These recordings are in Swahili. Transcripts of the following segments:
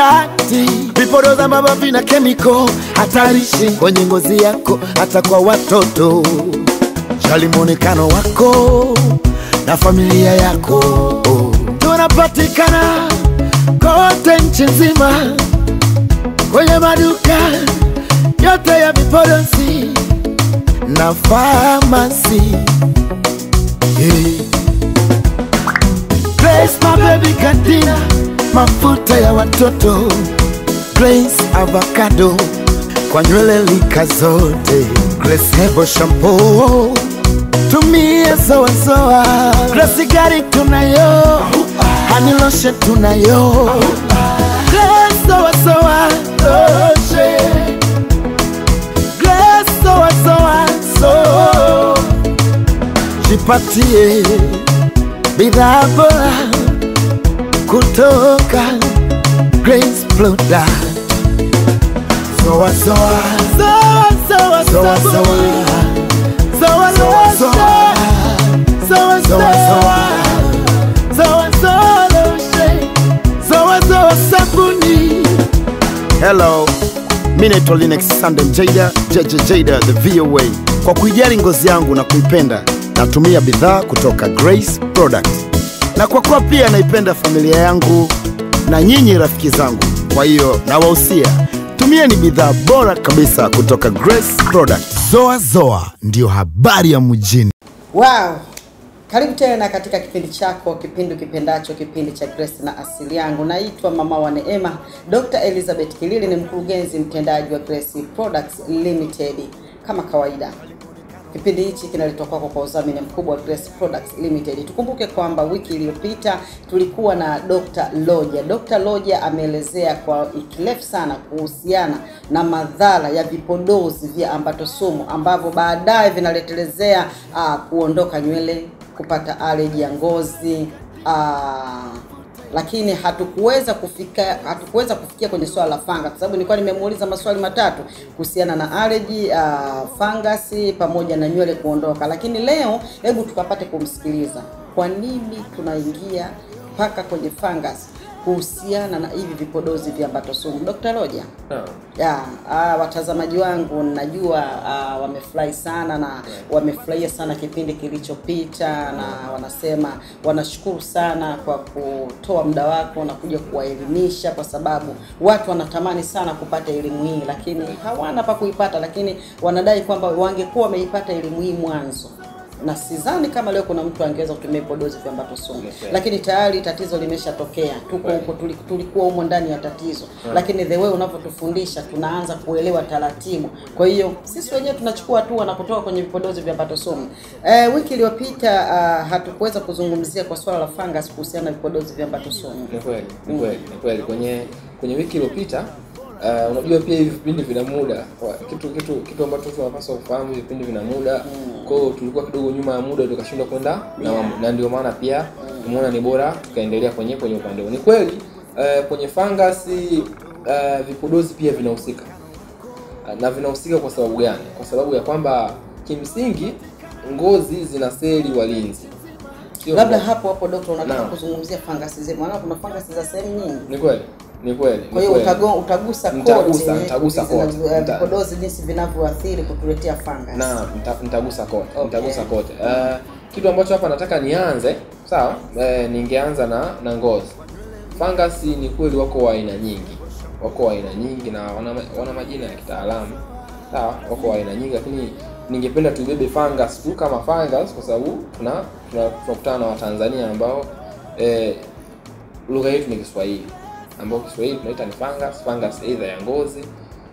dhati. Vipodozi ambavyo vina chemical hatarishi kwenye ngozi yako, hata kwa watoto. Jali muonekano wako na familia yako. Tunapatikana kote nchi nzima, kwenye maduka yote ya vipodozi na pharmacy. Grace my baby Cantina, mafuta ya watoto. Grace avocado kwa nywele lika zote. Grace hebo shampoo, tumia sawa sawa. Grace gari tunayo, honey lotion tunayo. Grace sawa sawa lotion, Grace sawa sawa so. Jipatie bidhaa bora kutoka Grace Product. Sawa sawa sawa sawa sawa sawa sawa sawa sawa sawa sabuni. Hello, mimi naitwa Linux Sunday Jada, Jada the VOA. Kwa kuijali ngozi yangu na kuipenda, natumia bidhaa kutoka Grace Product. Na kwa kuwa pia naipenda familia yangu na nyinyi rafiki zangu, kwa hiyo nawahusia tumieni bidhaa bora kabisa kutoka Grace Product. Zoa Zoa ndio habari ya mjini. Wow. Karibu tena katika kipindi chako, kipindi kipendacho, kipindi cha Grace na asili yangu. Naitwa Mama wa Neema. Dr. Elizabeth Kilili ni mkurugenzi mtendaji wa Grace Products Limited. Kama kawaida, kipindi hichi kinaletwa kwako kwa udhamini mkubwa wa Grace Products Limited. Tukumbuke kwamba wiki iliyopita tulikuwa na Dr. Loja. Dr. Loja ameelezea kwa kirefu sana kuhusiana na madhara ya vipodozi vya ambatosumu ambavyo baadaye vinaletelezea kuondoka nywele, kupata allergy ya ngozi, lakini hatukuweza kufikia kwenye swala la fungus, kwa sababu nilikuwa nimemuuliza maswali matatu kuhusiana na allergy, fungus pamoja na nywele kuondoka. Lakini leo hebu tukapate kumsikiliza kwa nini tunaingia paka kwenye fungus kuhusiana na hivi vipodozi vya ambatosumu. Dr. Loja. Watazamaji wangu najua wamefurahi sana na wamefurahia sana kipindi kilichopita, na wanasema wanashukuru sana kwa kutoa muda wako na kuja kuwaelimisha, kwa sababu watu wanatamani sana kupata elimu hii lakini hawana pa kuipata, lakini wanadai kwamba wangekuwa wameipata elimu hii mwanzo. Na sidhani kama leo kuna mtu angeweza kutumia vipodozi vya ambatosumu. Lakini tayari tatizo limeshatokea. Tuko huko, tulikuwa huko ndani ya tatizo. Lakini the way unavyotufundisha tunaanza kuelewa taratibu. Kwa hiyo sisi wenyewe tunachukua hatua na kutoka kwenye vipodozi vya ambatosumu. Wiki iliyopita hatukuweza kuzungumzia kwa swala la fungus kuhusiana na vipodozi vya ambatosumu. Ni kweli. Kwenye wiki iliyopita unajua pia hivi vipindi vina muda. Kitu ambacho tunapaswa kufahamu, vipindi vina muda. Kwa hiyo tulikuwa kidogo nyuma ya muda tukashindwa kwenda na ndio maana pia tumeona ni bora tukaendelea kwenye upande huo. Ni kweli kwenye fungus vipodozi pia vinahusika. Na vinahusika kwa sababu gani? Kwa sababu ya kwamba kimsingi ngozi zina seli walinzi. Labda hapo Dr. unataka kuzungumzia fungus zetu. Maana kuna fungus za sehemu nyingi. Ni kweli. Kwa hiyo utagusa kote vipodozi jinsi vinavyoathiri kutuletea fungus. Nitagusa kote. Kitu ambacho hapa nataka nianze, sawa? Ningeanza na ngozi. Fungus ni kweli wako wa aina nyingi na wana majina ya kitaalamu. Sawa? Wako wa aina nyingi, lakini ningependa tuibebe fungus tu kama fungus kwa sababu tunakutana na Watanzania ambao lugha yetu ni Kiswahili, ambao Kiswahili tunaita ni fungus either ya ngozi,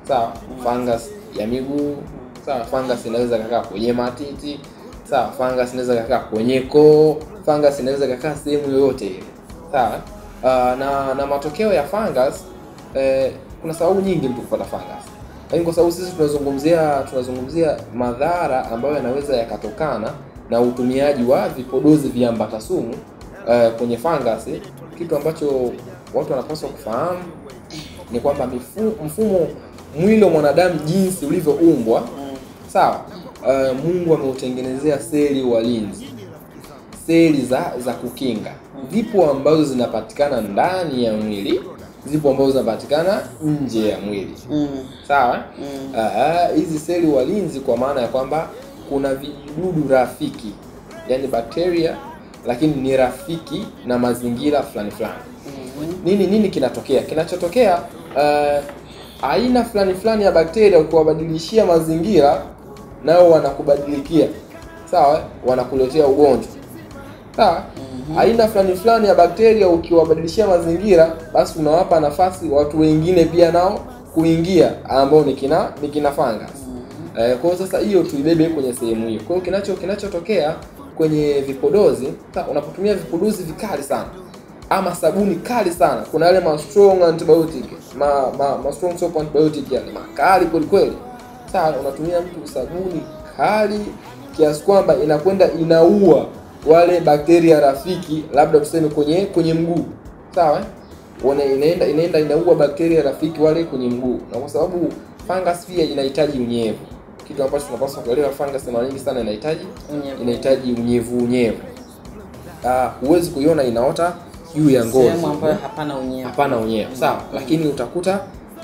sawa, fungus ya miguu, sawa, fungus inaweza kukaa kwenye matiti, sawa, fungus inaweza kukaa kwenye koo, fungus inaweza kukaa sehemu yoyote ile, sawa. Na matokeo ya fungus kuna sababu nyingi mtu kupata fungus. Lakini kwa sababu sisi tunazungumzia madhara ambayo yanaweza yakatokana na utumiaji wa vipodozi vya ambatosumu kwenye fungus, kitu ambacho watu wanapaswa kufahamu ni kwamba mfumo mwili wa mwanadamu jinsi ulivyoumbwa, sawa, Mungu ameutengenezea seli walinzi, seli za kukinga. Zipo ambazo zinapatikana ndani ya mwili, zipo ambazo zinapatikana nje ya mwili. Sawa? Hizi seli walinzi kwa maana ya kwamba kuna vijidudu rafiki, yani bakteria, lakini ni rafiki na mazingira fulani. Nini kinatokea? Kinachotokea aina fulani ya bakteria ukiwabadilishia mazingira nao wanakubadilikia. Sawa? Wanakuletea ugonjwa. Sawa? Aina fulani ya bakteria ukiwabadilishia mazingira, basi unawapa nafasi watu wengine pia nao kuingia ambao ni kina fungus. Kwa hiyo sasa hiyo tuibebe kwenye sehemu hiyo. Kwa hiyo kinachotokea kwenye vipodozi, unapotumia vipodozi vikali sana ama sabuni kali sana, kuna yale strong antibiotic, strong soap antibiotic, yale makali kweli. Sawa, unatumia mtu sabuni kali kiasi kwamba inakwenda inaua wale bakteria rafiki, labda tuseme kwenye mguu. Sawa? Inaenda inaua bakteria rafiki wale kwenye mguu. Na kwa sababu fungus pia inahitaji unyevu. Kitu ambacho tunapaswa kuelewa, fungus mara nyingi sana inahitaji unyevu. Huwezi kuiona inaota juu ya ngozi. Sehemu ambayo hapana unyevu. Sawa, lakini utakuta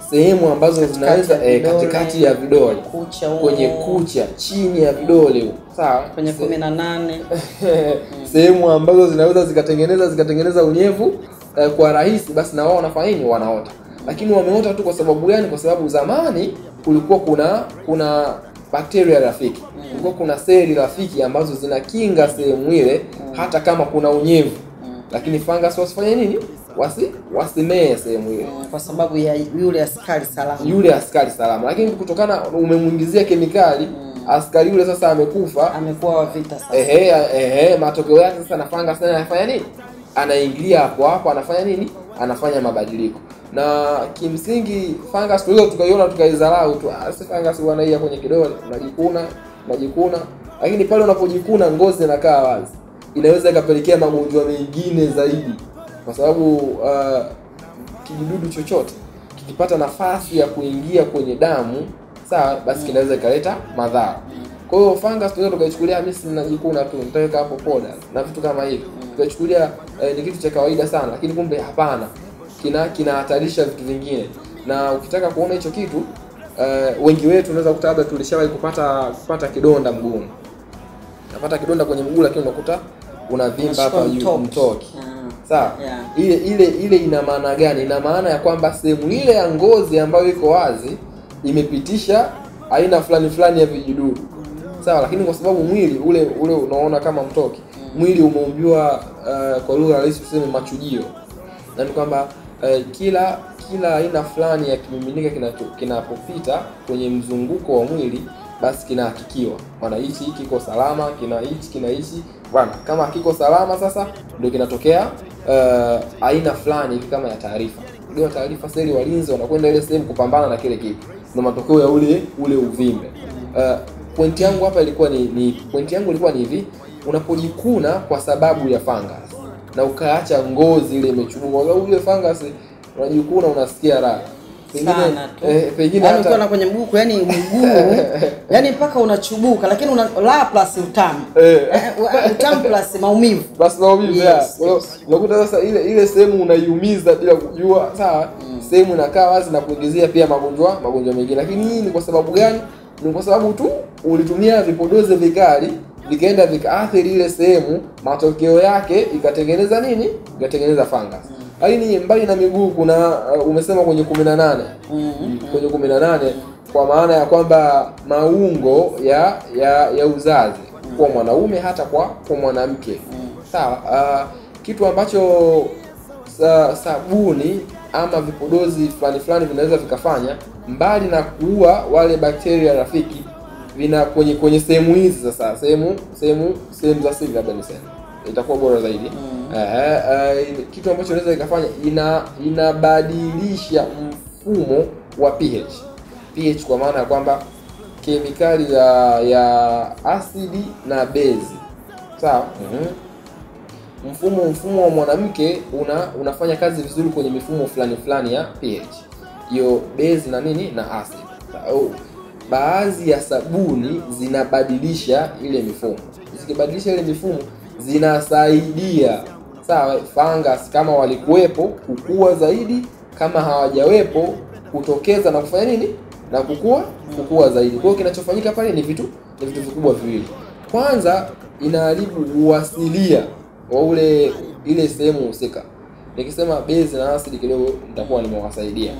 sehemu ambazo zinaweza katikati ya vidole, kwenye kucha, chini ya vidole, sawa, kwenye 18 sehemu ambazo zinaweza zikatengeneza unyevu kwa rahisi, basi na wao wanafanya nini? Wanaota. Lakini wameota tu kwa sababu gani? Kwa sababu zamani kulikuwa kuna bakteria rafiki. Kulikuwa kuna seli rafiki ambazo zinakinga sehemu ile hata kama kuna unyevu. Lakini fungus wasifanye nini? Wasimee sehemu ile kwa sababu ya yule askari salama. Lakini kutokana umemuingizia kemikali, askari yule sasa amekuwa wa vita sasa. Matokeo yake sasa na fungus naye anafanya nini? Anaingilia hapo anafanya nini? Anafanya mabadiliko. Na kimsingi fungus tulizo tukaiona tukaidharau tu. Si fungus wanaia kwenye kidole, unajikuna. Lakini pale unapojikuna ngozi inakaa wazi, inaweza ikapelekea magonjwa mengine zaidi. Kwa sababu kijidudu chochote kikipata nafasi ya kuingia kwenye damu, sawa, basi kinaweza ikaleta madhara. Kwa hiyo fungus tunaweza tukaichukulia mimi ninajikuna tu, nitaweka hapo poda na vitu kama hivyo. Tukachukulia ni kitu cha kawaida sana, lakini kumbe hapana. Kinahatarisha vitu vingine. Na ukitaka kuona hicho kitu, wengi wetu unaweza kukuta labda tulishawahi kupata kidonda mguuni. Unapata kidonda kwenye mguu, lakini unakuta unavimba hapa mtoki. Sawa? Ile ina maana gani? Ina maana ya kwamba sehemu ile ya ngozi ambayo iko wazi imepitisha aina fulani ya vijidudu. Sawa, lakini kwa sababu mwili ule unaona kama mtoki, mwili umeumbiwa kwa lugha rahisi tuseme machujio. Na ni kwamba kila aina fulani ya kimiminika kinapopita kwenye mzunguko wa mwili, basi kinahakikiwa. Maana hichi kiko salama, kina hichi bwana. Kama kiko salama sasa ndio kinatokea aina fulani hivi kama ya taarifa. Ndio taarifa, seli walinzi wanakwenda ile sehemu kupambana na kile kitu. Ndio matokeo ya ule uvimbe. Pointi yangu hapa ilikuwa ni hivi, unapojikuna kwa sababu ya fungus na ukaacha ngozi ile imechubuka, kwa ile fungus unajikuna unasikia raha. Pengine hata ukiwa kwenye mguu, yani mguu yani mpaka unachubuka, lakini una la plus utamu. Utamu plus maumivu. Yes. Unakuta sasa ile sehemu unaiumiza bila kujua, sawa? Sehemu inakaa wazi na kuingizia pia magonjwa mengine. Lakini hii ni kwa sababu gani? Ni kwa sababu tu ulitumia vipodozi vikali, vikaenda vikaathiri ile sehemu, matokeo yake ikatengeneza nini? Ikatengeneza fungus. Lakini mbali na miguu kuna umesema kwenye 18. Kwenye 18 kwa maana ya kwamba maungo ya uzazi kwa mwanaume hata kwa mwanamke. Sawa, kitu ambacho sabuni ama vipodozi fulani vinaweza vikafanya, mbali na kuua wale bakteria rafiki, vina kwenye sehemu hizi sasa, sehemu za siri labda niseme, itakuwa bora zaidi. Kitu ambacho inaweza ikafanya, inabadilisha mfumo wa pH kwa maana ya kwamba kemikali ya asidi na bezi. Sawa? Mfumo wa mwanamke unafanya kazi vizuri kwenye mifumo fulani ya pH. Hiyo bezi na nini na asidi. Baadhi ya sabuni zinabadilisha ile mifumo. Zikibadilisha ile mifumo zinasaidia, sawa, fungus kama walikuwepo kukua zaidi kama hawajawepo kutokeza na kufanya nini na kukua zaidi. Kwa hiyo kinachofanyika pale ni vitu vikubwa viwili. Kwanza inaharibu uasilia wa ile sehemu husika. Nikisema base na acid kidogo nitakuwa nimewasaidia.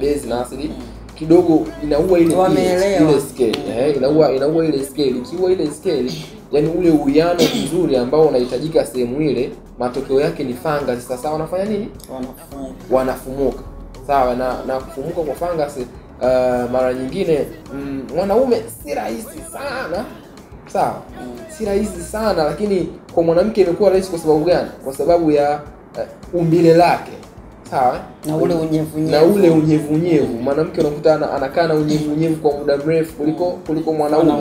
Base na acid kidogo inaua ile scale. Inaua ile scale. Ikiwa ile scale, yani ule uwiano mzuri ambao unahitajika sehemu ile, matokeo yake ni fungus. Sasa wanafanya nini? Wanafumuka. Sawa, na kufumuka kwa fungus mara nyingine mwanaume si rahisi sana. Sawa. Si rahisi sana, lakini kwa mwanamke imekuwa rahisi. Kwa sababu gani? Kwa sababu ya umbile lake. Sawa, na ule unyevunyevu. Mwanamke unakuta anakaa na unyevunyevu kwa muda mrefu kuliko mwanaume.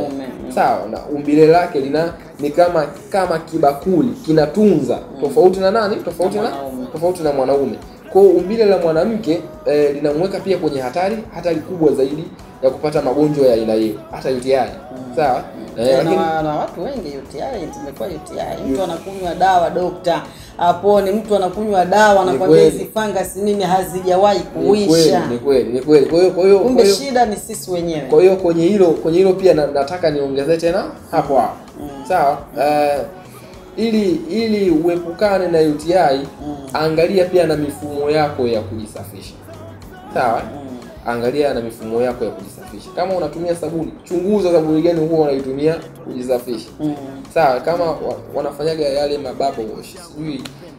Sawa, na umbile lake ni kama kibakuli kinatunza, tofauti na nani? Tofauti na mwanaume. Kwa umbile la mwanamke linamweka pia kwenye hatari kubwa zaidi ya kupata magonjwa ya aina hiyo, hata UTI. Sawa, lakini na watu wengi UTI imekuwa UTI. Mtu anakunywa dawa dokta apone, mtu anakunywa dawa anakwambia hizi fungus nini hazijawahi kuisha. Ni kweli. Kwa hiyo kumbe shida ni sisi wenyewe. Kwa hiyo kwenye hilo pia nataka niongezee tena hapo. Sawa, ili uepukane na UTI, angalia pia na mifumo yako ya kujisafisha. Sawa? Angalia na mifumo yako ya kujisafisha. Kama unatumia sabuni, chunguza sabuni gani huwa unaitumia kujisafisha. Sawa, kama wanafanyaga yale mabubble wash.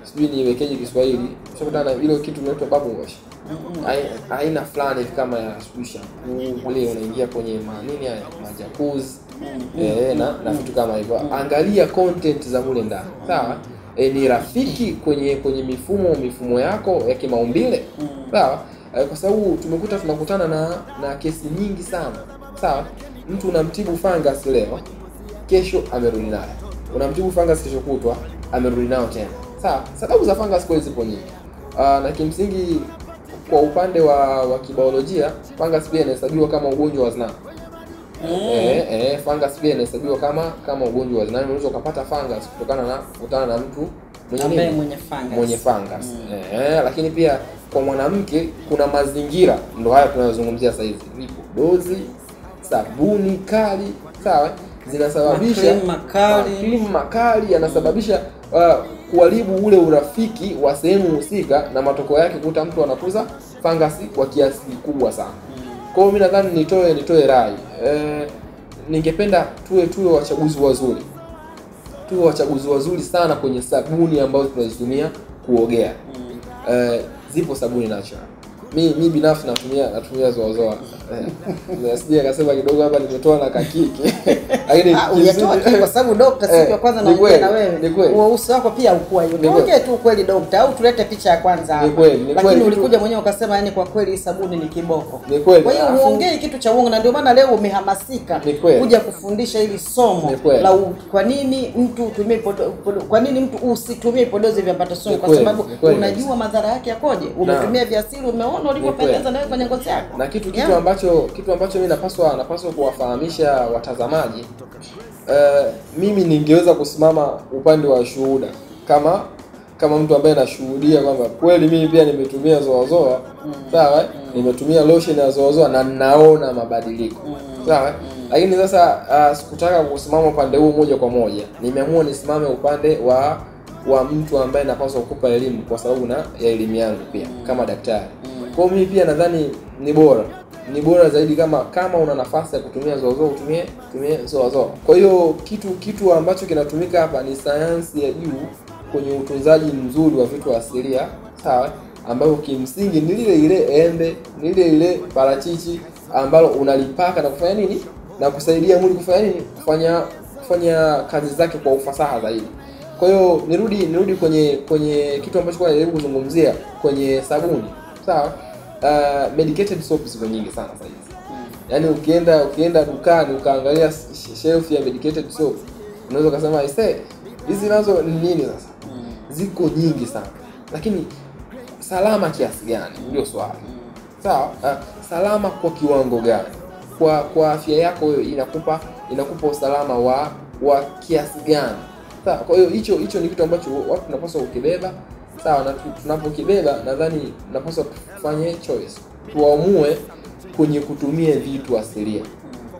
Sijui niwekeje Kiswahili. Ushakutana na ile kitu inaitwa bubble wash. Haina fulani kama ya shampoo. Ule unaingia kwenye manini ya majakuzi. Na vitu kama hivyo. Angalia content za mule ndani. Sawa? Ni rafiki kwenye mifumo yako ya kimaumbile. Sawa? Kwa sababu tunakutana na kesi nyingi sana. Sawa? Mtu unamtibu fungus leo, kesho amerudi nayo. Unamtibu fungus kesho kutwa, amerudi nayo tena. Sawa? Sababu za fungus kwa zipo nyingi. Na kimsingi kwa upande wa kibiolojia, fungus pia inahesabiwa kama ugonjwa wa zinaa. Fungus pia inahesabiwa kama ugonjwa wa zinaa. Unaweza kupata fungus kutokana na mtu mwenye fungus. Lakini pia kwa mwanamke kuna mazingira, ndio haya tunayozungumzia sasa hivi. Vipo dozi, sabuni kali, sawa, zinasababisha makali yanasababisha kuharibu ule urafiki wa sehemu husika, na matokeo yake kuta mtu anakuza fungus kwa kiasi kikubwa sana. Kwa hiyo mimi nadhani nitoe rai. Ningependa tuwe wachaguzi wazuri. Tuwe wachaguzi wazuri sana kwenye sabuni ambazo tunazitumia kuogea. Zipo sabuni natural. Mimi binafsi natumia zoazoa. Sije akasema kidogo hapa nimetoa na kakiki. Lakini hujatoa kwa sababu dokta siku ya kwanza naongea na wewe. Uso wako pia ukua hiyo. Ongea tu kweli dokta, au tulete picha ya kwanza hapa. Lakini ulikuja mwenyewe ukasema yani kwa kweli sabuni ni kiboko. Kwa hiyo uongee kitu cha uongo, na ndio maana leo umehamasika kuja kufundisha hili somo la kwa nini mtu usitumie podozi vya pata sumu, kwa sababu unajua madhara yake yakoje. Umetumia vya asili, umeona ulivyopendeza nawe kwenye ngozi yako. Na kitu ambacho mimi napaswa kuwafahamisha watazamaji, mimi ningeweza kusimama upande wa shuhuda kama mtu ambaye anashuhudia kwamba kweli mimi pia nimetumia zoazoa. Sawa, nimetumia lotion ya zoazoa na ninaona mabadiliko. Sawa, lakini sasa sikutaka kusimama upande huu moja kwa moja. Nimeamua nisimame upande wa mtu ambaye napaswa kukupa elimu kwa sababu na ya elimu yangu pia kama daktari. Kwa hiyo mimi pia nadhani ni bora zaidi kama una nafasi ya kutumia zoazoa utumie zoazoa. Kwa hiyo kitu ambacho kinatumika hapa ni sayansi ya juu kwenye utunzaji mzuri wa vitu asilia. Sawa, ambayo kimsingi ni ile embe, ni ile parachichi ambalo unalipaka na kufanya nini? Na kusaidia mwili kufanya nini? Kufanya kazi zake kwa ufasaha zaidi. Kwa hiyo nirudi kwenye kitu ambacho kwa najaribu kuzungumzia kwenye sabuni. Sawa? Medicated soap ziko nyingi sana sasa hivi. Yaani ukienda dukani ukaangalia shelf ya medicated soap, unaweza kusema hizi nazo ni nini sasa? Ziko nyingi sana. Lakini salama kiasi gani ndio swali. Sawa? Salama kwa kiwango gani? Kwa afya yako inakupa usalama wa kiasi gani? Sawa, kwa hiyo hicho ni kitu ambacho watu tunapaswa kukibeba. Sawa, na tunapokibeba nadhani tunapaswa tufanye choice, tuamue kwenye kutumia vitu asilia.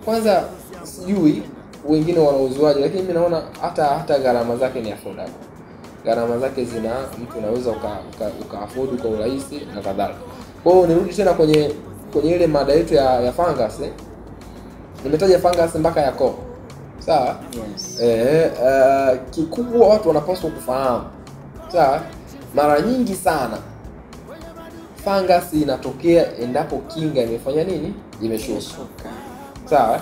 Kwanza sijui wengine wanauziwaje, lakini mimi naona hata gharama zake ni affordable. Gharama zake mtu anaweza uka afford kwa urahisi na kadhalika. Kwa hiyo nirudi tena kwenye ile mada yetu ya fungus. Nimetaja fungus mpaka ya koo. Sawa? Yes. Kikubwa watu wanapaswa kufahamu. Sawa? Mara nyingi sana fungus inatokea endapo kinga imefanya nini? Imeshuka. Sawa?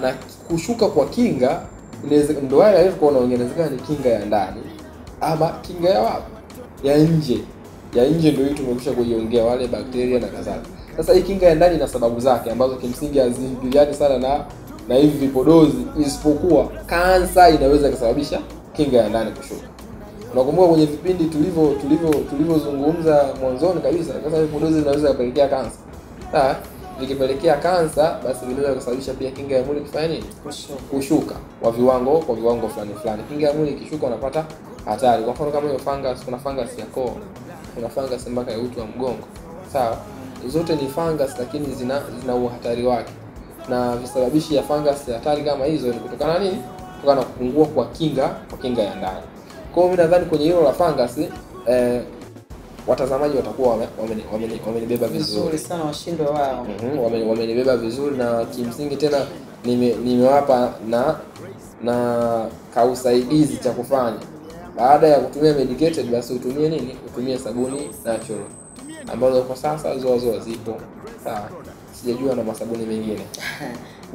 Na kushuka kwa kinga ndio wale alivyokuwa inawezekana ni kinga ya ndani ama kinga ya wapi? Ya nje. Ya nje ndio hii tumekwisha kuiongea, wale bakteria na kadhalika. Sasa hii kinga ya ndani ina sababu zake ambazo kimsingi haziingiliani sana na hivi vipodozi, isipokuwa kansa inaweza kusababisha kinga ya ndani kushuka. Unakumbuka kwenye vipindi tulivyozungumza mwanzoni kabisa, sasa vipodozi vinaweza kupelekea kansa. Sawa? Vikipelekea kansa, basi vinaweza kusababisha pia kinga ya mwili kufanya nini? Kushuka kwa viwango fulani. Kinga ya mwili ikishuka unapata hatari. Kwa mfano kama hiyo fungus, kuna fungus ya koo, kuna fungus mpaka ya uti wa mgongo. Sawa? Zote ni fungus lakini zina uhatari wake. Na visababishi ya fungus ya hatari kama hizo ni kutokana nini? Kutokana na kupungua kwa kinga ya ndani. Kwa hiyo mimi nadhani kwenye hilo la fungus watazamaji watakuwa wamenibeba vizuri sana, washindwe wao. Wamenibeba vizuri, na kimsingi tena nimewapa na kausaidizi cha kufanya. Baada ya kutumia medicated, basi utumie nini? Utumie sabuni natural ambazo kwa sasa zoa zipo. Sawa? Sijajua na masabuni mengine.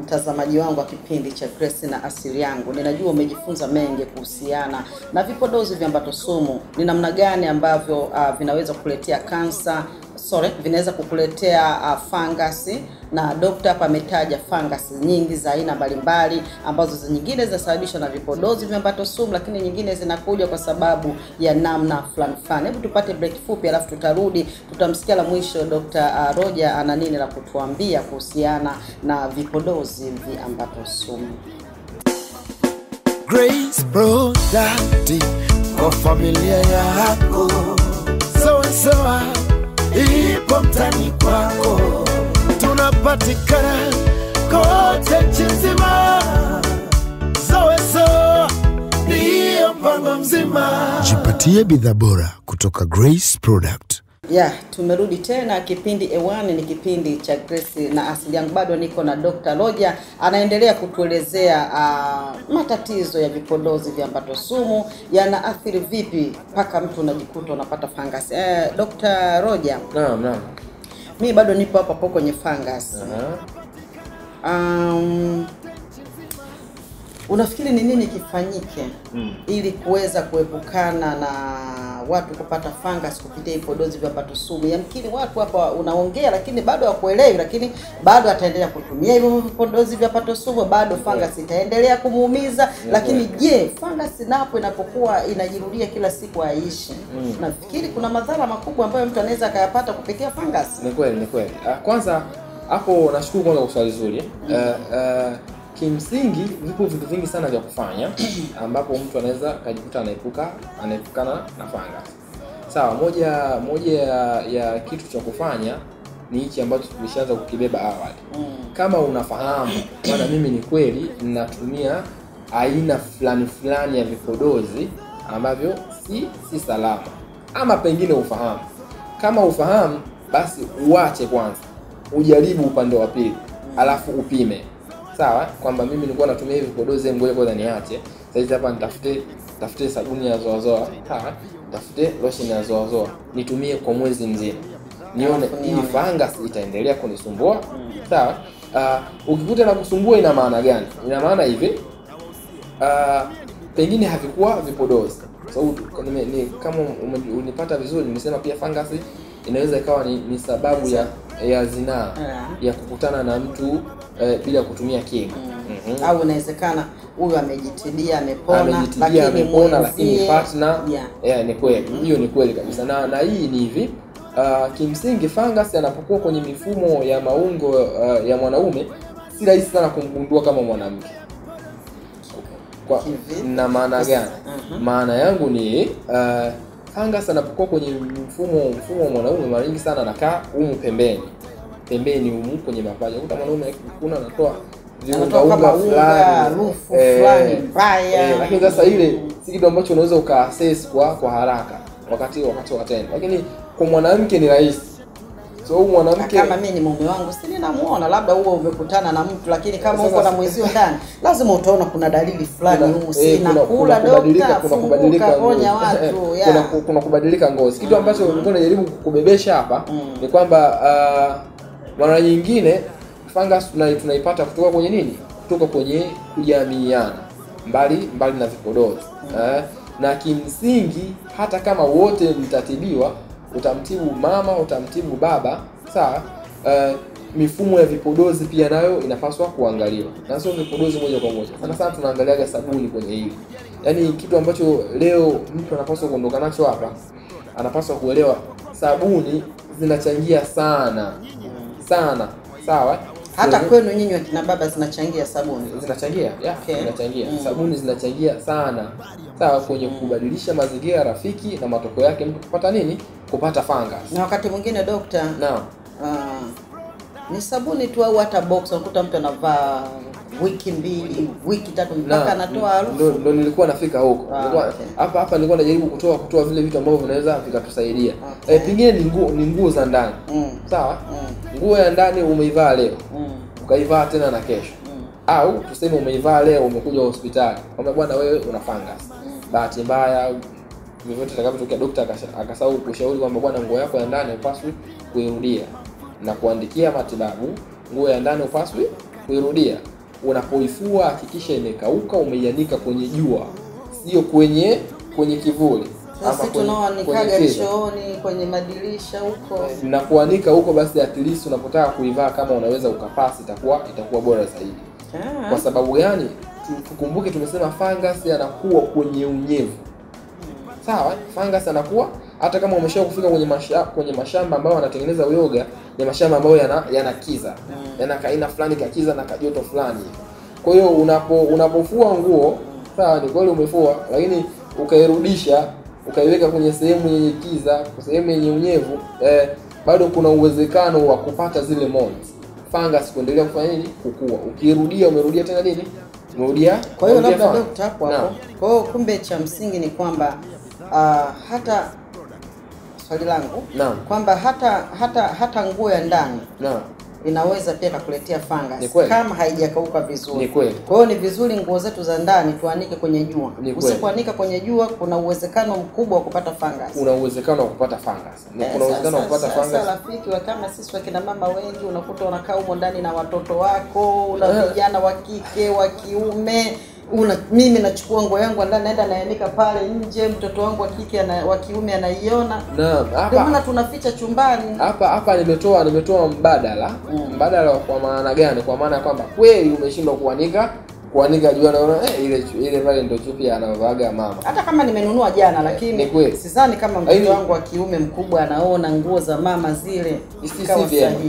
Mtazamaji wangu wa kipindi cha Grace na Asili Yangu, ninajua umejifunza mengi kuhusiana na vipodozi vya viambato sumu, ni namna gani ambavyo vinaweza kukuletea kansa, vinaweza kukuletea fungus, na daktari hapa ametaja fungus nyingi za aina mbalimbali ambazo nyingine zinasababishwa na vipodozi vya viambato sumu, lakini nyingine zinakuja kwa sababu ya namna fulani. Hebu tupate break fupi, alafu tutarudi, tutamsikia la mwisho Dr. Roger ana nini la kutuambia kuhusiana na vipodozi vya viambato sumu. Grace Product kwa familia yako, sawa ipo mtani kwako, tunapatikana kote nchi nzima, sawa ndio mpango mzima. Jipatie bidhaa bora kutoka Grace Product. Tumerudi tena, kipindi ewani ni kipindi cha Grace na Asili Yangu. Bado niko na Dr. Roger, anaendelea kutuelezea matatizo ya vipodozi vya viambato sumu yanaathiri vipi mpaka mtu unajikuta unapata fungus. Dr. Roger. Naam. Mimi bado nipo hapo kwenye fungus. Unafikiri ni nini kifanyike ili kuweza kuepukana na watu kupata fungus kupitia vipodozi vya viambato sumu? Yamkini watu hapa unaongea lakini bado hawakuelewi, lakini bado ataendelea kutumia hivyo vipodozi vya viambato sumu, bado fungus itaendelea kumuumiza. Lakini je, fungus napo inapokuwa inajirudia kila siku haiishi, nafikiri kuna madhara makubwa ambayo mtu anaweza akayapata kupitia fungus? Ni kweli. Kwanza hapo nashukuru kwanza kwa swali zuri. Kimsingi vipo vitu vingi sana vya kufanya ambapo mtu anaweza kujikuta anaepukana na fungus. Sawa, moja ya kitu cha kufanya ni hichi ambacho tulishaanza kukibeba awali. Kama unafahamu bwana, mimi ni kweli ninatumia aina fulani ya vipodozi ambavyo si salama, ama pengine ufahamu. Kama ufahamu, basi uache kwanza, ujaribu upande wa pili, alafu upime. Sawa, kwamba mimi nilikuwa natumia hivi vipodozi, ngoja kwanza niache. Sasa hapa nitafute sabuni ya zoazoa, nitafute lotion ya zoazoa, nitumie kwa mwezi mzima, nione hii fungus itaendelea kunisumbua. Sawa, ukikuta na kusumbua ina maana gani? Ina maana hivi, pengine havikuwa vipodozi. Sababu kama unipata vizuri, nimesema pia fungus inaweza ikawa ni sababu ya zinaa, ya kukutana na mtu bila kutumia kinga. Au inawezekana huyu amejitibia amepona, lakini partner ni kweli. Hiyo ni kweli kabisa. Na hii ni hivi, kimsingi fungus anapokuwa kwenye mifumo ya maungo ya mwanaume, si rahisi sana kumgundua kama mwanamke. Na maana gani? Maana yangu ni fungus anapokuwa kwenye mfumo wa mwanaume mara nyingi sana anakaa humu pembeni humu kwenye mapaja. Ukuta mwanaume kuna anatoa viunga fulani mbaya. Lakini sasa ile si kitu ambacho unaweza ukaaccess kwa haraka wakati wa tendo. Lakini kwa mwanamke ni rahisi. So mwanamke kama mimi ni mume wangu si ninamuona, labda huo umekutana na mtu, lakini kama uko na mwezio ndani lazima utaona kuna dalili fulani huko, sina kula dokta, kuna kubadilika ngozi watu kuna kubadilika ngozi. Kitu ambacho nilikuwa najaribu kukubebesha hapa ni kwamba mara nyingine fungus tunaipata kutoka kwenye nini? Kutoka kwenye kujamiiana mbali na vipodozi. Na kimsingi hata kama wote mtatibiwa, utamtibu mama, utamtibu baba, sawa, mifumo ya vipodozi pia nayo inapaswa kuangaliwa. Na sio vipodozi moja kwa moja. Sana tunaangaliaga sabuni kwenye hili. Yaani kitu ambacho leo mtu anapaswa kuondoka nacho hapa, anapaswa kuelewa sabuni zinachangia sana. Sawa? Hata kwenu nyinyi wakina baba zinachangia sabuni? Zinachangia, zinachangia. Sabuni zinachangia sana. Sawa, kwenye kubadilisha mazingira rafiki na matokeo yake mtu kupata nini? Kupata fungus. Na wakati mwingine dokta, naam, ni sabuni tu au hata box unakuta mtu anavaa wiki 2, wiki 3 mpaka anatoa harufu. Ndio nilikuwa nafika huko. Hapa nilikuwa najaribu kutoa vile vitu ambavyo vinaweza vikatusaidia. Pengine ni nguo za ndani. Sawa? Nguo ya ndani umeivaa leo. Ukaivaa tena na kesho. Au tuseme umeivaa leo umekuja hospitali. Kwamba bwana wewe una fungus. Bahati mbaya vyovyote atakapotokea daktari akasahau kushauri kwamba bwana nguo yako ya ndani upaswi kuirudia na kuandikia matibabu, nguo ya ndani upaswi kuirudia. Unapoifua hakikisha imekauka, umeianika kwenye jua, sio kwenye kivuli. Sasa tunaoanikaga chooni kwenye madirisha huko. Na kuanika huko basi at least unapotaka kuivaa kama unaweza ukapasi itakuwa bora zaidi. Kwa sababu gani? Tukumbuke tumesema fungus anakuwa kwenye unyevu. Sawa? Fungus anakuwa hata kama umesha kufika kwenye mashamba ambayo wanatengeneza uyoga, ni mashamba ambayo yana kiza. Yana kaina fulani kakiza na kajoto fulani. Kwa hiyo unapofua nguo, sawa ni kweli umefua, lakini ukairudisha, ukaiweka kwenye sehemu yenye kiza, sehemu yenye unyevu, bado kuna uwezekano wa kupata zile molds. Fungus kuendelea kufanya nini? Kukua. Umerudia tena nini? Umerudia. Kwa hiyo labda dokta hapo. Kwa hiyo kumbe cha msingi ni kwamba hata swali langu kwamba hata nguo ya ndani inaweza pia kukuletea fungus kama haijakauka vizuri. Kwa hiyo ni vizuri nguo zetu za ndani tuanike kwenye jua. Usipoanika kwenye jua kuna uwezekano mkubwa wa kupata fungus. Kuna uwezekano wa kupata fungus. Kuna uwezekano wa kupata fungus. Sasa rafiki wa kama sisi wakina mama wengi unakuta unakaa huko ndani na watoto wako, una vijana wa kike, wa kiume. Mimi nachukua nguo yangu ndani naenda naanika pale nje, mtoto wangu wa kike wa kiume anaiona. Naam, ndio maana tunaficha chumbani. Hapa nimetoa mbadala. Mbadala kwa maana gani? Kwa maana kwamba kweli umeshindwa kuanika jua naona ile pale ndio chupi anavaaga mama. Hata kama nimenunua jana lakini sidhani kama mtoto wangu wa kiume mkubwa anaona nguo za mama zile.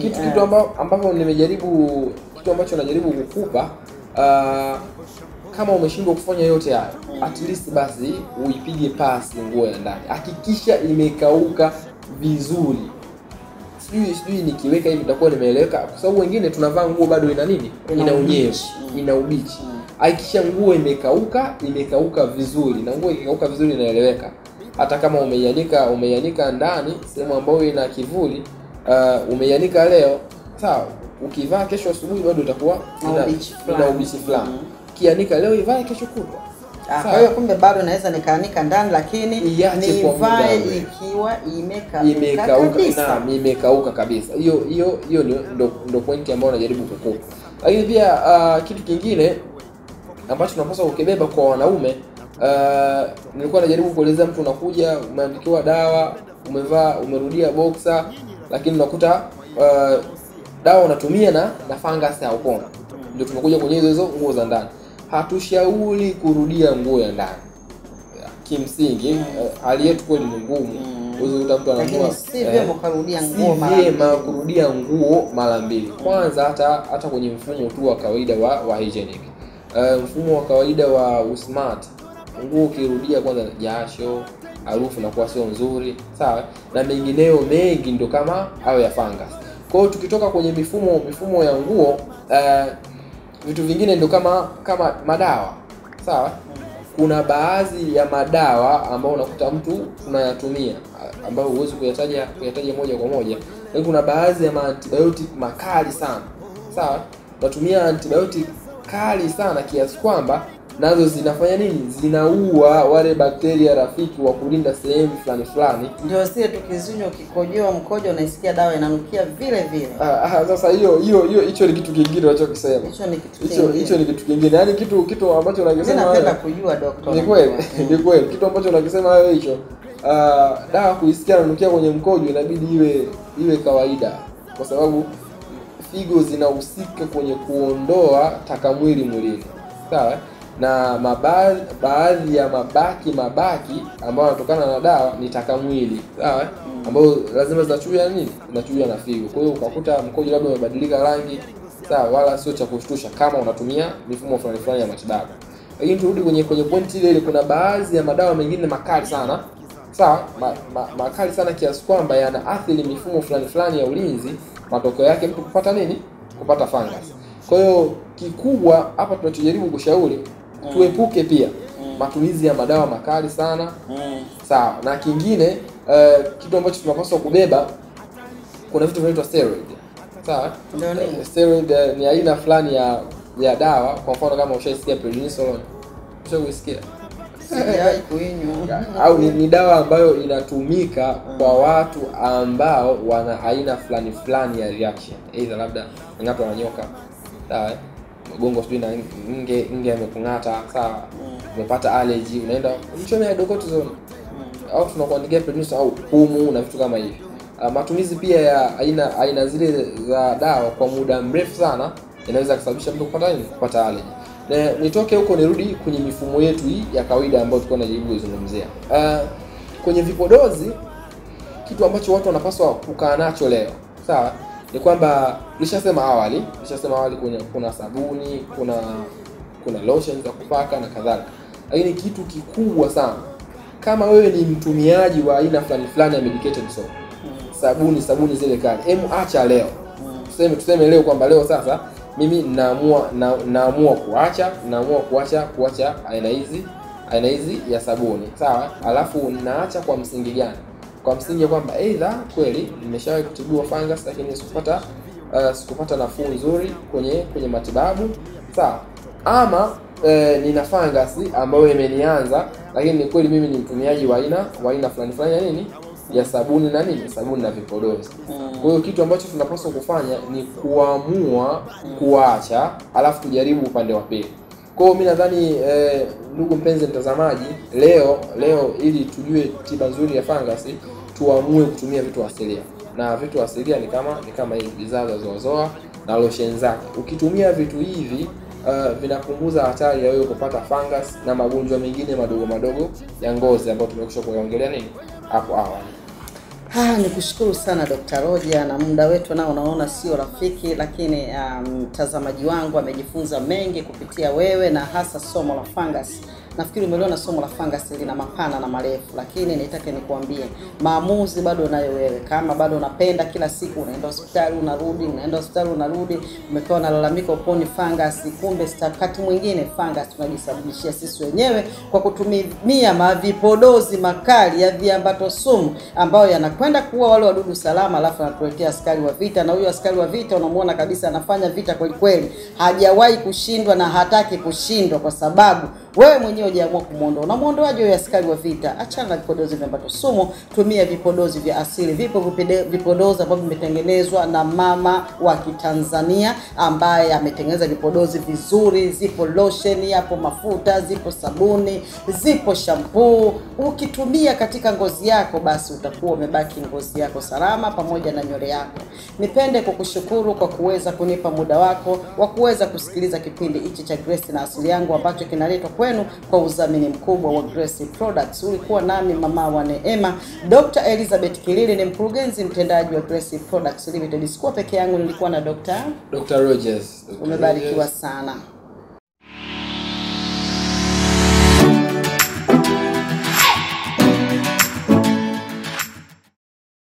Kitu ambacho najaribu kukupa kama umeshindwa kufanya yote haya, at least basi uipige pasi nguo ya ndani. Hakikisha imekauka vizuri. Sijui nikiweka hivi itakuwa nimeeleweka, kwa sababu wengine tunavaa nguo bado ina nini? Ina unyevu, ina ubichi. Hakikisha nguo imekauka vizuri, na nguo ikikauka vizuri inaeleweka. Hata kama umeianika ndani sehemu ambayo ina kivuli, umeianika leo, sawa, ukivaa kesho asubuhi bado itakuwa ina ubichi fulani. Kianika leo ivae kesho kutwa. Kwa hiyo kumbe bado naweza nikaanika ndani lakini nivae ikiwa imekauka kabisa. Hiyo ndio point ambayo najaribu kukupa. Lakini pia kitu kingine ambacho tunapaswa kukibeba kwa wanaume, nilikuwa najaribu kuelezea mtu unakuja umeandikiwa dawa, umerudia boxer, lakini unakuta dawa unatumia na fungus haupona. Ndio tumekuja kwenye hizo nguo za ndani. Hatushauri kurudia nguo ya ndani. Kimsingi hali yetu kweli ni ngumu. Unakuta mtu ananunua si vyema kurudia nguo mara mbili. Kwanza hata kwenye mfumo tu wa kawaida wa hygienic. Mfumo wa kawaida wa smart, nguo ukirudia kwanza jasho, harufu inakuwa sio nzuri, sawa, na mengineyo mengi ndio kama hayo ya fungus. Kwa hiyo tukitoka kwenye mifumo ya nguo, vitu vingine ndio kama madawa, sawa. Kuna baadhi ya madawa ambao unakuta mtu tunayatumia ambayo huwezi kuyataja moja kwa moja, lakini kuna baadhi ya antibiotic makali sana, sawa. Unatumia antibiotic kali sana kiasi kwamba nazo zinafanya nini? Zinaua wale bakteria rafiki wa kulinda sehemu fulani. Ndio sisi tukizinywa, ukikojoa mkojo unaisikia dawa inanukia vile vile. Sasa hicho ni kitu kingine unachokisema. Hicho ni kitu kingine. Yaani kitu ambacho unakisema wewe. Napenda kujua daktari. Ni kweli. Ni kweli. Kitu ambacho unakisema wewe hicho. Dawa kuisikia inanukia kwenye mkojo inabidi iwe kawaida, kwa sababu figo zinahusika kwenye kuondoa taka mwili mwilini. Sawa? Na baadhi ya mabaki ambayo yanatokana na dawa ni taka mwili, sawa, ambayo lazima zinachuja zinachuja na figo. Kwa hiyo ukakuta mkojo labda umebadilika rangi, sawa, wala sio cha kushtusha kama unatumia mifumo fulani ya matibabu. Lakini turudi kwenye point ile, kuna baadhi ya madawa mengine makali sana, sawa, makali sana kiasi kwamba yanaathiri mifumo fulani ya ulinzi, matokeo yake mtu kupata fungus. Kwa hiyo kikubwa hapa tunachojaribu kushauri tuepuke pia matumizi ya madawa makali sana, sawa. Na kingine kitu ambacho tunapaswa kubeba, kuna vitu vinaitwa steroid, sawa. Steroid ni aina fulani ya dawa. Kwa mfano kama ushaisikia prednisolone, ushaisikia au ni dawa ambayo inatumika kwa watu ambao wana aina fulani ya reaction, either labda ng'ato na nyoka, sawa, mgongo sijui na nge amekung'ata, sawa, umepata allergy, unaenda mchomea docotisone au tunakuandikia prednisone au pumu na vitu kama hivi. Matumizi pia ya aina zile za dawa kwa muda mrefu sana inaweza kusababisha mtu kupata allergy. Na nitoke huko nirudi kwenye mifumo yetu hii ya kawaida ambayo tulikuwa tunajaribu kuzungumzia. Kwenye vipodozi, kitu ambacho watu wanapaswa kukaa nacho leo, sawa, ni kwamba nilishasema awali kuna sabuni, kuna lotion za kupaka na kadhalika. Lakini kitu kikubwa sana, kama wewe ni mtumiaji wa aina fulani ya medicated soap, sabuni zile kali, acha leo. Tuseme leo kwamba leo sasa mimi naamua kuacha aina hizi ya sabuni, sawa. Alafu naacha kwa msingi gani? Kwa msingi kwamba either kweli nimeshawahi kutibiwa fungus lakini sikupata nafuu nzuri kwenye matibabu, sawa, ama nina fungus ambayo imenianza, lakini ni kweli mimi ni mtumiaji wa aina fulani ya sabuni na vipodozi. Kwa hiyo kitu ambacho tunapaswa kufanya ni kuamua kuacha, alafu tujaribu upande wa pili. Kwa hiyo mimi nadhani ndugu mpenzi mtazamaji, leo ili tujue tiba nzuri ya fungus, tuamue kutumia vitu asilia. Na vitu asilia ni kama hizi bidhaa za zoazoa na lotion zake. Ukitumia vitu hivi vinapunguza hatari ya wewe kupata fungus na magonjwa mengine madogo ya ngozi ambayo tumekwisha kuongelea hapo awali. Nikushukuru sana Dr. Roger, na muda wetu nao unaona sio rafiki, lakini mtazamaji wangu amejifunza mengi kupitia wewe, na hasa somo la fungus. Nafikiri umeliona somo la fungus lina mapana na marefu, lakini nitake nikuambie maamuzi bado unayo wewe. Kama bado unapenda kila siku unaenda hospitali unarudi, umepewa na lalamiko uponi fungus, kumbe wakati mwingine fungus tunajisababishia sisi wenyewe kwa kutumia mavipodozi makali ya viambato sumu ambayo yanakwenda kuua wale wadudu salama, alafu anatuletea askari wa vita. Na huyo askari wa vita unamuona kabisa anafanya vita kweli, hajawahi kushindwa na hataki kushindwa, kwa sababu wewe mwenyewe hujaamua kumuondoa. Unamuondoaje huyo askari wa vita? Achana na vipodozi viambato sumu, tumia vipodozi vya asili. Vipo vipodozi ambavyo vimetengenezwa na mama wa Kitanzania ambaye ametengeneza vipodozi vizuri. Zipo lotion, hapo mafuta, zipo sabuni, zipo shampoo. Ukitumia katika ngozi yako, basi utakuwa umebaki ngozi yako salama pamoja na nywele yako. Nipende kukushukuru kwa kuweza kunipa muda wako wa kuweza kusikiliza kipindi hichi cha Grace na Asili Yangu ambacho kinaletwa kwenu kwa udhamini mkubwa wa Grace Products. Ulikuwa nami mama wa Neema, Dr. Elizabeth Kilili, ni mkurugenzi mtendaji wa Grace Products Limited. Sikuwa peke yangu, nilikuwa na Dr. Rogers. Umebarikiwa sana.